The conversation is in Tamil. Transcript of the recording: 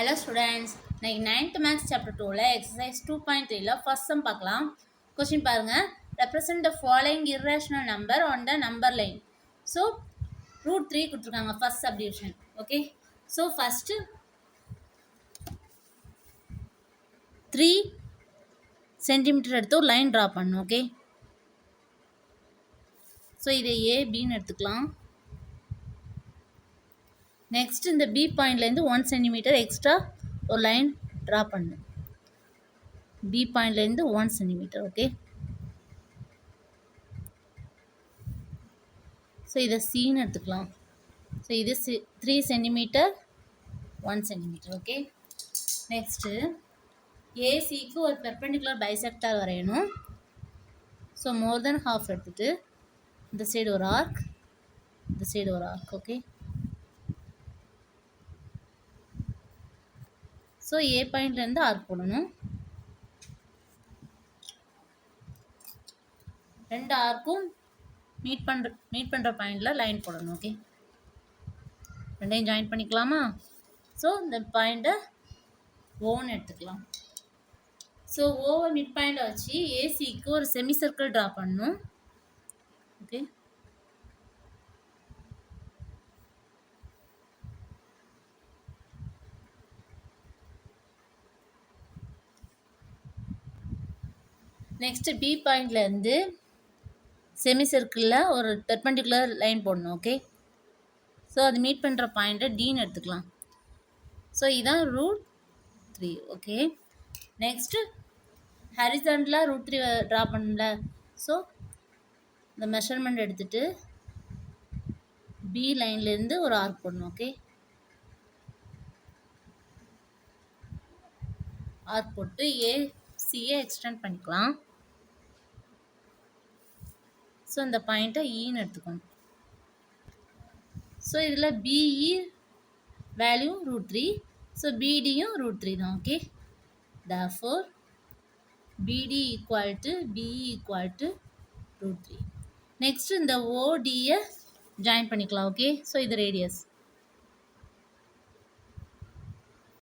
Hello students, இன்னைக்கு 9th Maths Chapter 2ல exercise 2.3ல first sum பார்க்கலாம். Question பாருங்க. Represent the following irrational number on the number line. So, root 3 கொடுத்துருக்காங்க first subdivision. Okay. So, first 3 centimeter எடுத்து ஒரு line draw பண்ணணும். Okay. So, இதை A, Bன்னு எடுத்துக்கலாம். நெக்ஸ்ட் இந்த பி பாயிண்ட்லேருந்து 1 சென்டிமீட்டர் எக்ஸ்ட்ரா ஒரு லைன் ட்ரா பண்ணு. பி பாயிண்ட்லேருந்து 1 சென்டிமீட்டர். ஓகே, ஸோ இதை சின்னு எடுத்துக்கலாம். ஸோ இது 3 சென்டிமீட்டர் 1 சென்டிமீட்டர். ஓகே, நெக்ஸ்ட்டு ஏசிக்கு ஒரு பெர்பெண்டிகுலர் பைசெக்டார் வரையணும். ஸோ மோர் தென் ஹாஃப் எடுத்துகிட்டு இந்த சைடு ஒரு ஆர்க், இந்த சைடு ஒரு ஆர்க். ஓகே, ஸோ ஏ பாயிண்ட்லேருந்து ஆர்க் போடணும். ரெண்டு ஆர்க்கும் மீட் பண்ணுற பாயிண்டில் லைன் போடணும். ஓகே, ரெண்டையும் ஜாயின் பண்ணிக்கலாமா? ஸோ இந்த பாயிண்ட்டை ஓன்னு எடுத்துக்கலாம். ஸோ ஓவை மிட் பாயிண்டை வச்சு ஏசிக்கு ஒரு செமி சர்க்கிள் ட்ரா பண்ணணும். ஓகே, நெக்ஸ்ட்டு பி பாயிண்ட்லேருந்து செமி சர்க்கிளில் ஒரு பெர்பெண்டிகுலர் லைன் போடணும். ஓகே, ஸோ அது மீட் பண்ணுற பாயிண்ட்டை டீன்னு எடுத்துக்கலாம். ஸோ இதுதான் ரூட் 3. ஓகே, நெக்ஸ்ட்டு ஹரிசாண்டலாக ரூட் 3 ட்ரா பண்ணல. ஸோ இந்த மெஷர்மெண்ட் எடுத்துகிட்டு பி லைன்லேருந்து ஒரு ஆர்க் போடணும். ஓகே, ஆர்க் போட்டு ஏசியை எக்ஸ்டெண்ட் பண்ணிக்கலாம். ஸோ இந்த பாயிண்ட்டை ஈன்னு எடுத்துக்கணும். ஸோ இதில் பிஇ வேல்யூ ரூட் 3, ஸோ பிடியும் ரூட் 3 தான். Okay, therefore BD equal to BE equal to root 3. Next இந்த ஓடியை ஜாயின் பண்ணிக்கலாம். ஓகே, ஸோ இது ரேடியஸ்.